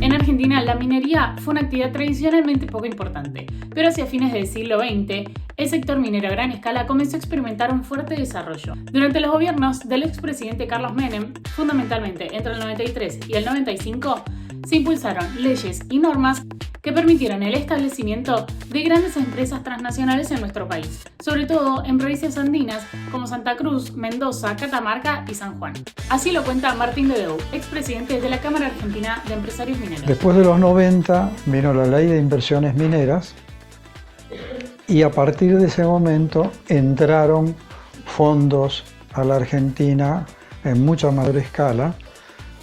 En Argentina, la minería fue una actividad tradicionalmente poco importante, pero hacia fines del siglo XX, el sector minero a gran escala comenzó a experimentar un fuerte desarrollo. Durante los gobiernos del expresidente Carlos Menem, fundamentalmente entre el 93 y el 95, se impulsaron leyes y normas que permitieron el establecimiento de grandes empresas transnacionales en nuestro país, sobre todo en provincias andinas como Santa Cruz, Mendoza, Catamarca y San Juan. Así lo cuenta Martín Dedeu, expresidente de la Cámara Argentina de Empresarios Mineros. Después de los 90 vino la Ley de Inversiones Mineras y a partir de ese momento entraron fondos a la Argentina en mucha mayor escala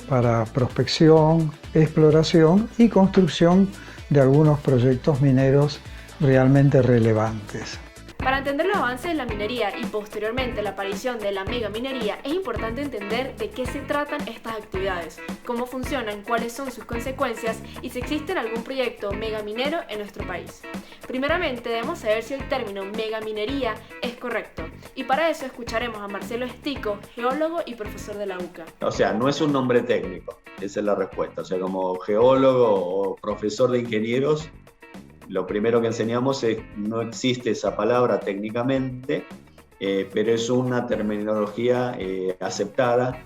para prospección, exploración y construcción de algunos proyectos mineros realmente relevantes. Para entender los avances de la minería y posteriormente la aparición de la megaminería, es importante entender de qué se tratan estas actividades, cómo funcionan, cuáles son sus consecuencias y si existe algún proyecto megaminero en nuestro país. Primeramente debemos saber si el término megaminería es correcto, y para eso escucharemos a Marcelo Estico, geólogo y profesor de la UCA. O sea, no es un nombre técnico, esa es la respuesta. O sea, como geólogo o profesor de ingenieros, lo primero que enseñamos es que no existe esa palabra técnicamente, pero es una terminología aceptada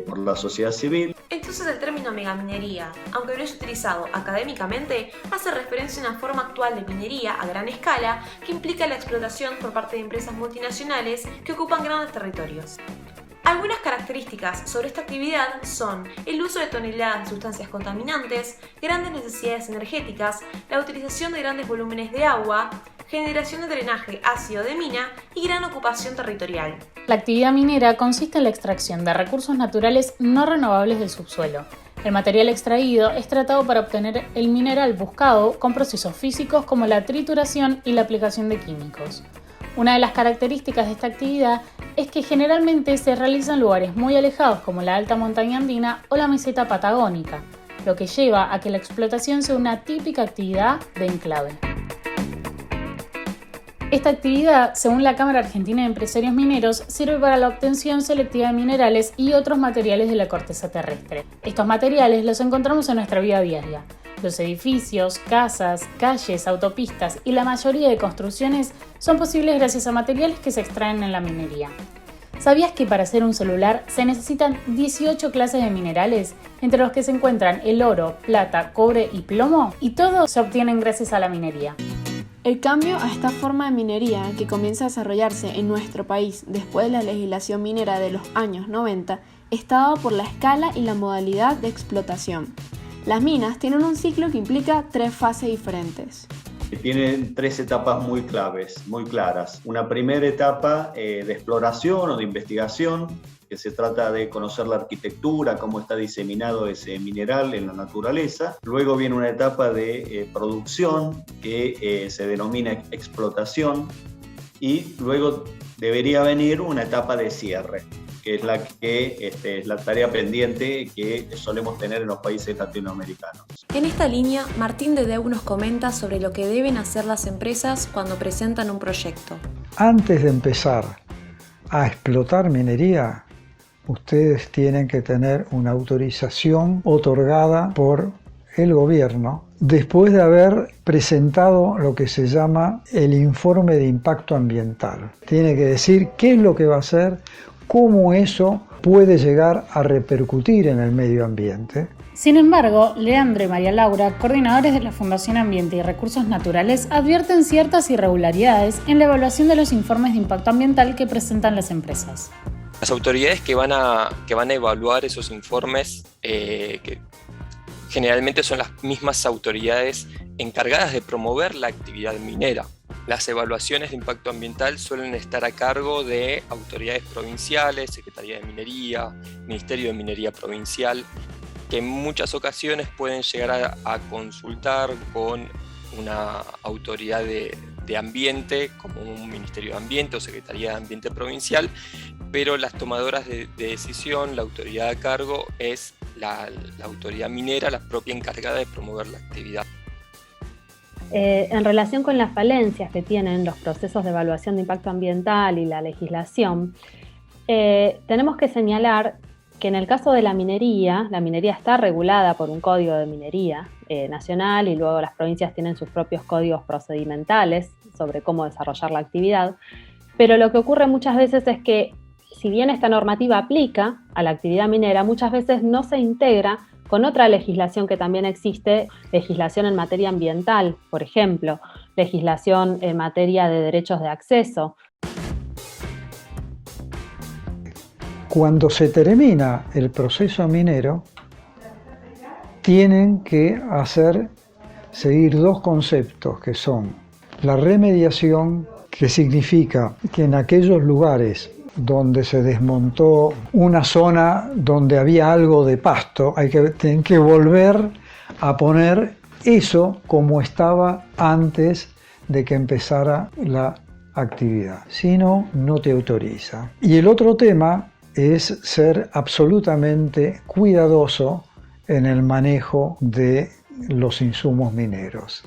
por la sociedad civil. Entonces el término megaminería, aunque no es utilizado académicamente, hace referencia a una forma actual de minería a gran escala que implica la explotación por parte de empresas multinacionales que ocupan grandes territorios. Algunas características sobre esta actividad son el uso de toneladas de sustancias contaminantes, grandes necesidades energéticas, la utilización de grandes volúmenes de agua, generación de drenaje ácido de mina y gran ocupación territorial. La actividad minera consiste en la extracción de recursos naturales no renovables del subsuelo. El material extraído es tratado para obtener el mineral buscado con procesos físicos como la trituración y la aplicación de químicos. Una de las características de esta actividad es que generalmente se realiza en lugares muy alejados como la alta montaña andina o la meseta patagónica, lo que lleva a que la explotación sea una típica actividad de enclave. Esta actividad, según la Cámara Argentina de Empresarios Mineros, sirve para la obtención selectiva de minerales y otros materiales de la corteza terrestre. Estos materiales los encontramos en nuestra vida diaria. Los edificios, casas, calles, autopistas y la mayoría de construcciones son posibles gracias a materiales que se extraen en la minería. ¿Sabías que para hacer un celular se necesitan 18 clases de minerales, entre los que se encuentran el oro, plata, cobre y plomo? Y todos se obtienen gracias a la minería. El cambio a esta forma de minería que comienza a desarrollarse en nuestro país después de la legislación minera de los años 90 está dado por la escala y la modalidad de explotación. Las minas tienen un ciclo que implica 3 fases diferentes. Tienen 3 etapas muy claves, muy claras. Una primera etapa de exploración o de investigación, que se trata de conocer la arquitectura, cómo está diseminado ese mineral en la naturaleza. Luego viene una etapa de producción que se denomina explotación y luego debería venir una etapa de cierre, que es la que es la tarea pendiente que solemos tener en los países latinoamericanos. En esta línea, Martín Dedeu nos comenta sobre lo que deben hacer las empresas cuando presentan un proyecto. Antes de empezar a explotar minería, ustedes tienen que tener una autorización otorgada por el gobierno después de haber presentado lo que se llama el informe de impacto ambiental. Tiene que decir qué es lo que va a hacer, cómo eso puede llegar a repercutir en el medio ambiente. Sin embargo, Leandro y María Laura, coordinadores de la Fundación Ambiente y Recursos Naturales, advierten ciertas irregularidades en la evaluación de los informes de impacto ambiental que presentan las empresas. Las autoridades que van a evaluar esos informes, que generalmente son las mismas autoridades encargadas de promover la actividad minera. Las evaluaciones de impacto ambiental suelen estar a cargo de autoridades provinciales, Secretaría de Minería, Ministerio de Minería Provincial, que en muchas ocasiones pueden llegar a consultar con una autoridad de ambiente, como un Ministerio de Ambiente o Secretaría de Ambiente Provincial, pero las tomadoras de decisión, la autoridad a cargo, es la autoridad minera, la propia encargada de promover la actividad. En relación con las falencias que tienen los procesos de evaluación de impacto ambiental y la legislación, tenemos que señalar que en el caso de la minería está regulada por un código de minería nacional y luego las provincias tienen sus propios códigos procedimentales sobre cómo desarrollar la actividad, pero lo que ocurre muchas veces es que si bien esta normativa aplica a la actividad minera, muchas veces no se integra con otra legislación que también existe, legislación en materia ambiental, por ejemplo, legislación en materia de derechos de acceso. Cuando se termina el proceso minero, tienen que seguir dos conceptos que son la remediación, que significa que en aquellos lugares donde se desmontó una zona donde había algo de pasto, tienen que volver a poner eso como estaba antes de que empezara la actividad. Si no, no te autoriza. Y el otro tema es ser absolutamente cuidadoso en el manejo de los insumos mineros.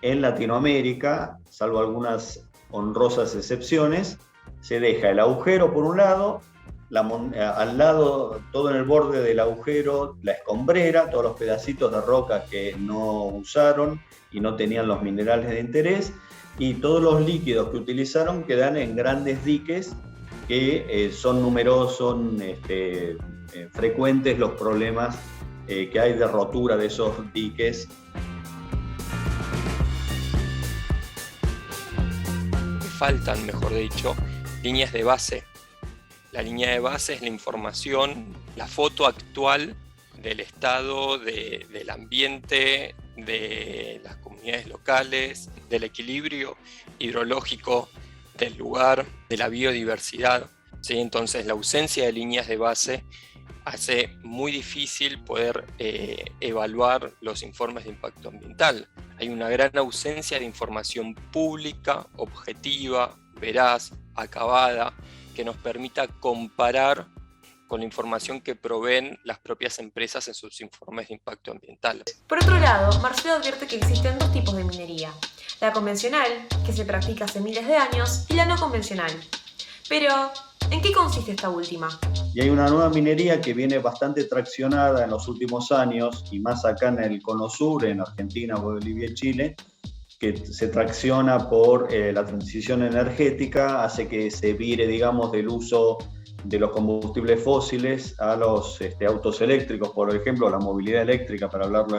En Latinoamérica, salvo algunas honrosas excepciones, se deja el agujero por un lado, al lado, todo en el borde del agujero, la escombrera, todos los pedacitos de roca que no usaron y no tenían los minerales de interés, y todos los líquidos que utilizaron quedan en grandes diques que son numerosos, son frecuentes los problemas que hay de rotura de esos diques. Faltan, mejor dicho, líneas de base. La línea de base es la información, la foto actual del estado del ambiente, de las comunidades locales, del equilibrio hidrológico del lugar, de la biodiversidad. ¿Sí? Entonces, la ausencia de líneas de base hace muy difícil poder evaluar los informes de impacto ambiental. Hay una gran ausencia de información pública, objetiva, veraz, acabada, que nos permita comparar con la información que proveen las propias empresas en sus informes de impacto ambiental. Por otro lado, Marcelo advierte que existen dos tipos de minería: la convencional, que se practica hace miles de años, y la no convencional. Pero, ¿en qué consiste esta última? Y hay una nueva minería que viene bastante traccionada en los últimos años, y más acá en el Cono Sur, en Argentina, Bolivia y Chile, que se tracciona por la transición energética, hace que se vire, digamos, del uso de los combustibles fósiles a los autos eléctricos, por ejemplo, la movilidad eléctrica, para hablarlo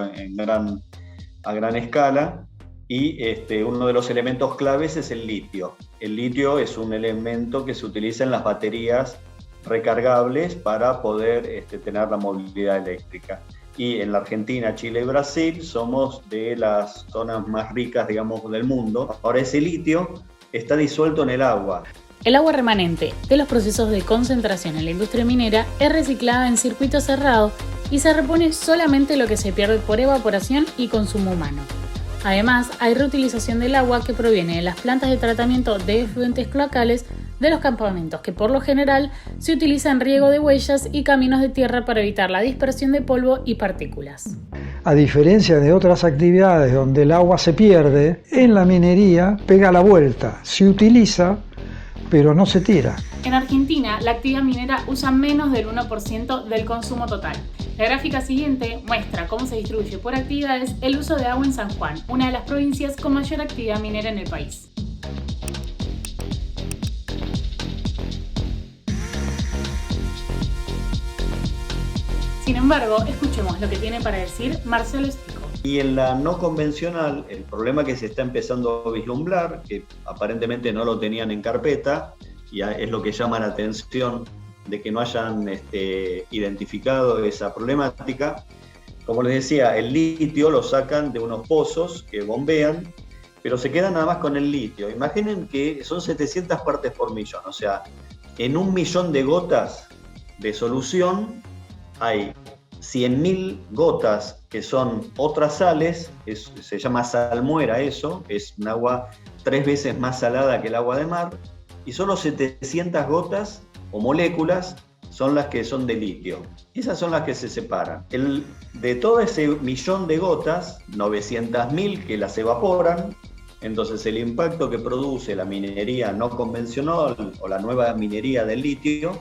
a gran escala. Y uno de los elementos claves es el litio. El litio es un elemento que se utiliza en las baterías recargables para poder tener la movilidad eléctrica. Y en la Argentina, Chile y Brasil somos de las zonas más ricas, digamos, del mundo. Ahora ese litio está disuelto en el agua. El agua remanente de los procesos de concentración en la industria minera es reciclada en circuito cerrado y se repone solamente lo que se pierde por evaporación y consumo humano. Además, hay reutilización del agua que proviene de las plantas de tratamiento de efluentes cloacales de los campamentos, que por lo general se utiliza en riego de huellas y caminos de tierra para evitar la dispersión de polvo y partículas. A diferencia de otras actividades donde el agua se pierde, en la minería pega la vuelta, se utiliza pero no se tira. En Argentina, la actividad minera usa menos del 1% del consumo total. La gráfica siguiente muestra cómo se distribuye por actividades el uso de agua en San Juan, una de las provincias con mayor actividad minera en el país. Sin embargo, escuchemos lo que tiene para decir Marcelo Estico. Y en la no convencional, el problema que se está empezando a vislumbrar, que aparentemente no lo tenían en carpeta, y es lo que llama la atención de que no hayan identificado esa problemática. Como les decía, el litio lo sacan de unos pozos que bombean, pero se quedan nada más con el litio. Imaginen que son 700 partes por millón, o sea, en 1 millón de gotas de solución hay 100.000 gotas que son otras sales, se llama salmuera eso, es un agua 3 veces más salada que el agua de mar, y solo 700 gotas o moléculas son las que son de litio. Esas son las que se separan. De todo ese millón de gotas, 900.000 que las evaporan, entonces el impacto que produce la minería no convencional o la nueva minería del litio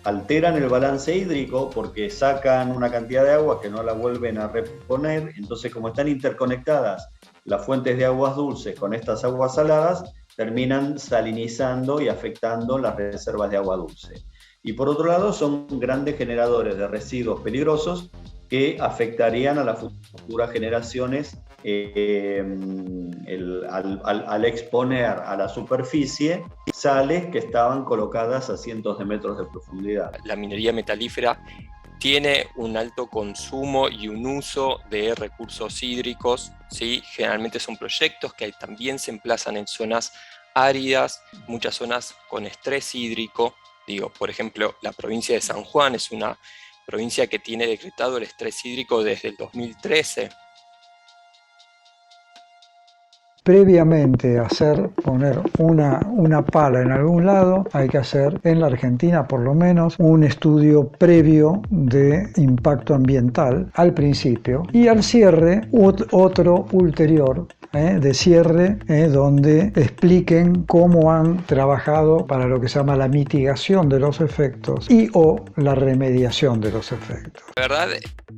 alteran el balance hídrico porque sacan una cantidad de agua que no la vuelven a reponer. Entonces, como están interconectadas las fuentes de aguas dulces con estas aguas saladas, terminan salinizando y afectando las reservas de agua dulce. Y por otro lado, son grandes generadores de residuos peligrosos que afectarían a las futuras generaciones al exponer a la superficie sales que estaban colocadas a cientos de metros de profundidad. La minería metalífera tiene un alto consumo y un uso de recursos hídricos, ¿sí? Generalmente son proyectos que también se emplazan en zonas áridas, muchas zonas con estrés hídrico. Por ejemplo, la provincia de San Juan es una provincia que tiene decretado el estrés hídrico desde el 2013. Previamente a poner una pala en algún lado, hay que hacer, en la Argentina por lo menos, un estudio previo de impacto ambiental al principio y al cierre otro ulterior de cierre donde expliquen cómo han trabajado para lo que se llama la mitigación de los efectos y o la remediación de los efectos. La verdad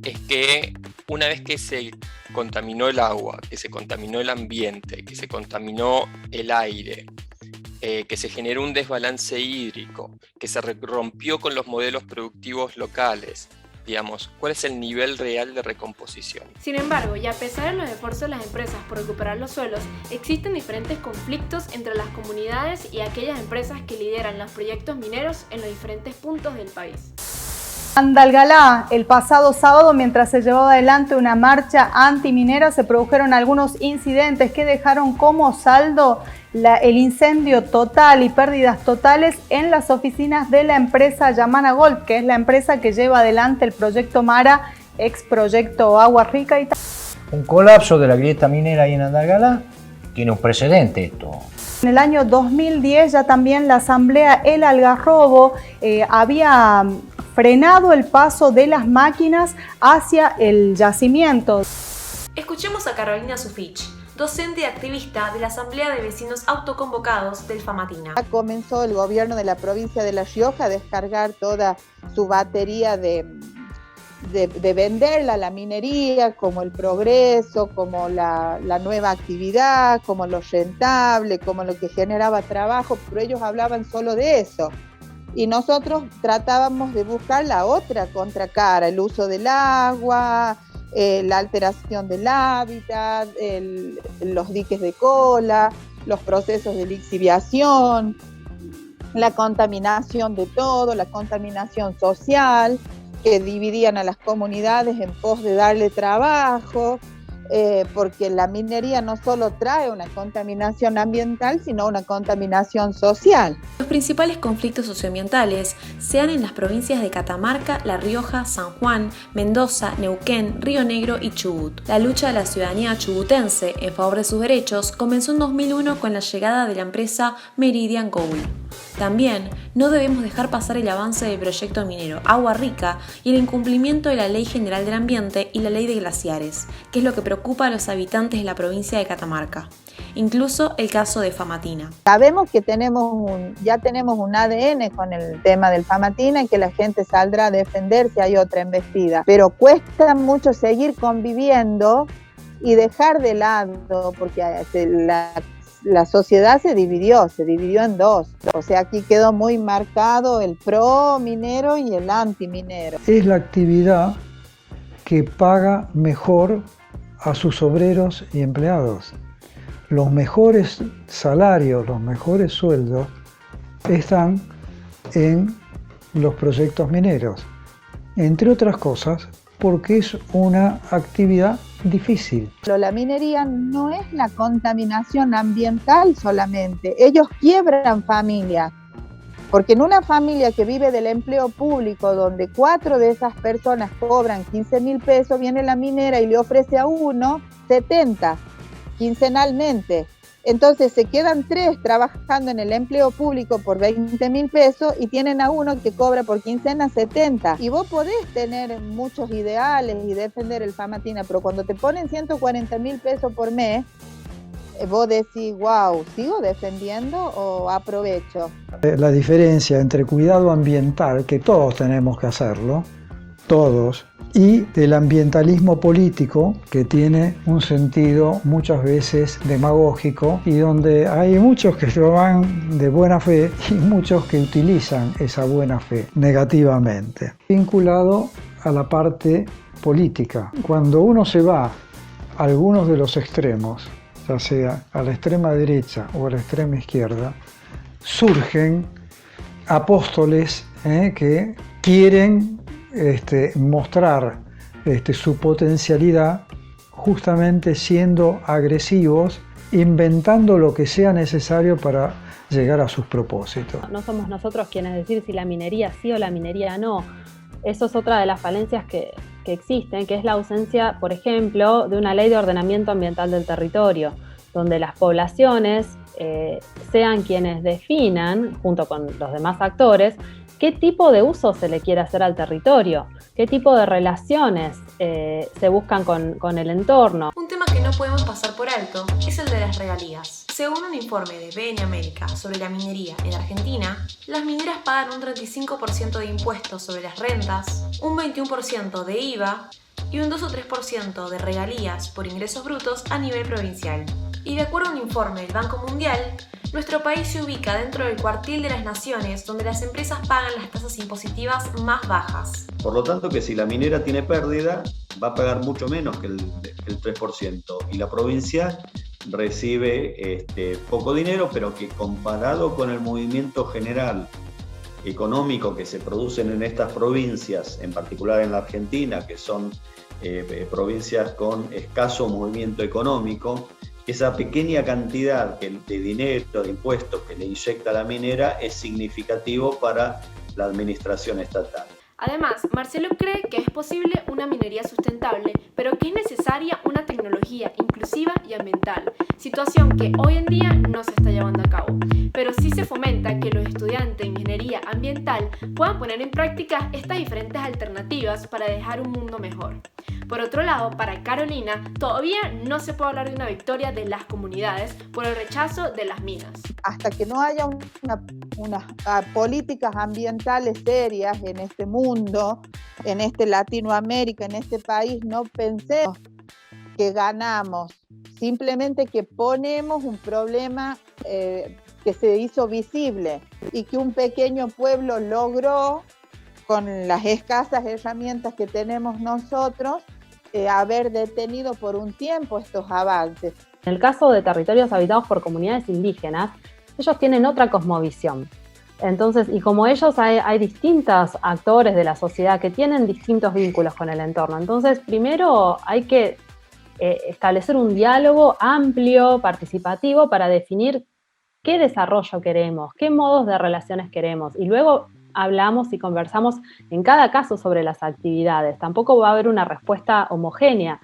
es que una vez que se contaminó el agua, que se contaminó el ambiente, que se contaminó el aire, que se generó un desbalance hídrico, que se rompió con los modelos productivos locales, ¿cuál es el nivel real de recomposición? Sin embargo, y a pesar de los esfuerzos de las empresas por recuperar los suelos, existen diferentes conflictos entre las comunidades y aquellas empresas que lideran los proyectos mineros en los diferentes puntos del país. Andalgalá, el pasado sábado, mientras se llevaba adelante una marcha antiminera, se produjeron algunos incidentes que dejaron como saldo el incendio total y pérdidas totales en las oficinas de la empresa Yamana Gold, que es la empresa que lleva adelante el proyecto Mara, ex proyecto Agua Rica y tal. Un colapso de la grieta minera ahí en Andalgalá tiene un precedente esto. En el año 2010 ya también la asamblea El Algarrobo había frenado el paso de las máquinas hacia el yacimiento. Escuchemos a Carolina Sufich, docente y activista de la Asamblea de Vecinos Autoconvocados del Famatina. Comenzó el gobierno de la provincia de La Rioja a descargar toda su batería de venderla a la minería como el progreso, como la nueva actividad, como lo rentable, como lo que generaba trabajo, pero ellos hablaban solo de eso. Y nosotros tratábamos de buscar la otra contracara, el uso del agua, la alteración del hábitat, los diques de cola, los procesos de lixiviación, la contaminación de todo, la contaminación social, que dividían a las comunidades en pos de darle trabajo, porque la minería no solo trae una contaminación ambiental, sino una contaminación social. Los principales conflictos socioambientales se dan en las provincias de Catamarca, La Rioja, San Juan, Mendoza, Neuquén, Río Negro y Chubut. La lucha de la ciudadanía chubutense en favor de sus derechos comenzó en 2001 con la llegada de la empresa Meridian Gold. También no debemos dejar pasar el avance del proyecto minero Agua Rica y el incumplimiento de la Ley General del Ambiente y la Ley de Glaciares, que es lo que preocupa a los habitantes de la provincia de Catamarca. Incluso el caso de Famatina. Sabemos que ya tenemos un ADN con el tema del Famatina y que la gente saldrá a defender si hay otra embestida, pero cuesta mucho seguir conviviendo y dejar de lado, porque la sociedad se dividió en dos. O sea, aquí quedó muy marcado el pro minero y el anti minero. Es la actividad que paga mejor a sus obreros y empleados. Los mejores salarios, los mejores sueldos están en los proyectos mineros, entre otras cosas porque es una actividad difícil. La minería no es la contaminación ambiental solamente, ellos quiebran familias, porque en una familia que vive del empleo público, donde 4 de esas personas cobran 15.000 pesos, viene la minera y le ofrece a uno 70 quincenalmente. Entonces se quedan 3 trabajando en el empleo público por 20.000 pesos y tienen a uno que cobra por quincena 70. Y vos podés tener muchos ideales y defender el Famatina, pero cuando te ponen 140.000 pesos por mes, vos decís, wow, ¿sigo defendiendo o aprovecho? La diferencia entre cuidado ambiental, que todos tenemos que hacerlo, todos, y el ambientalismo político, que tiene un sentido muchas veces demagógico y donde hay muchos que lo van de buena fe y muchos que utilizan esa buena fe negativamente. Vinculado a la parte política, cuando uno se va a algunos de los extremos, ya sea a la extrema derecha o a la extrema izquierda, surgen apóstoles que quieren mostrar su potencialidad justamente siendo agresivos, inventando lo que sea necesario para llegar a sus propósitos. No somos nosotros quienes decir si la minería sí o la minería no. Eso es otra de las falencias que existen, que es la ausencia, por ejemplo, de una ley de ordenamiento ambiental del territorio, donde las poblaciones sean quienes definan, junto con los demás actores, qué tipo de uso se le quiere hacer al territorio, qué tipo de relaciones se buscan con el entorno. Un tema que no podemos pasar por alto es el de las regalías. Según un informe de BN América sobre la minería en Argentina, las mineras pagan un 35% de impuestos sobre las rentas, un 21% de IVA y un 2 o 3% de regalías por ingresos brutos a nivel provincial. Y de acuerdo a un informe del Banco Mundial, nuestro país se ubica dentro del cuartil de las naciones donde las empresas pagan las tasas impositivas más bajas. Por lo tanto, que si la minera tiene pérdida, va a pagar mucho menos que el 3%. Y la provincia recibe poco dinero, pero que comparado con el movimiento general económico que se producen en estas provincias, en particular en la Argentina, que son provincias con escaso movimiento económico, esa pequeña cantidad de dinero, de impuestos que le inyecta la minera es significativo para la administración estatal. Además, Marcelo cree que es posible una minería sustentable, pero que es necesaria una tecnología inclusiva y ambiental, situación que hoy en día no se está llevando a cabo. Pero sí se fomenta que los estudiantes de ingeniería ambiental puedan poner en práctica estas diferentes alternativas para dejar un mundo mejor. Por otro lado, para Carolina, todavía no se puede hablar de una victoria de las comunidades por el rechazo de las minas. Hasta que no haya unas políticas ambientales serias en este mundo, en Latinoamérica, en este país, no pensemos que ganamos, simplemente que ponemos un problema que se hizo visible y que un pequeño pueblo logró, con las escasas herramientas que tenemos nosotros, haber detenido por un tiempo estos avances. En el caso de territorios habitados por comunidades indígenas, ellos tienen otra cosmovisión. Entonces, y como ellos hay distintos actores de la sociedad que tienen distintos vínculos con el entorno. Entonces, primero hay que establecer un diálogo amplio, participativo, para definir qué desarrollo queremos, qué modos de relaciones queremos. Y luego hablamos y conversamos en cada caso sobre las actividades. Tampoco va a haber una respuesta homogénea.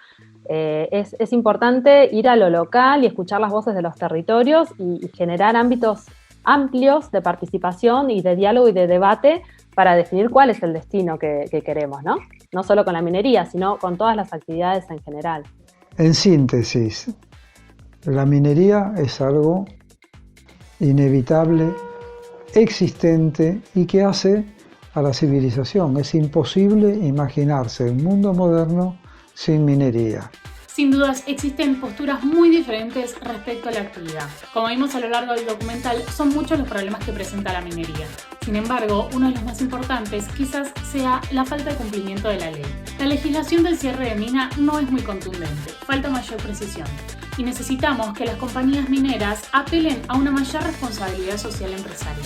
Es importante ir a lo local y escuchar las voces de los territorios y generar ámbitos amplios de participación y de diálogo y de debate para definir cuál es el destino que queremos, ¿no? No solo con la minería, sino con todas las actividades en general. En síntesis, la minería es algo inevitable, existente y que hace a la civilización. Es imposible imaginarse un mundo moderno sin minería. Sin dudas, existen posturas muy diferentes respecto a la actividad. Como vimos a lo largo del documental, son muchos los problemas que presenta la minería. Sin embargo, uno de los más importantes quizás sea la falta de cumplimiento de la ley. La legislación del cierre de mina no es muy contundente, falta mayor precisión. Y necesitamos que las compañías mineras apelen a una mayor responsabilidad social empresaria.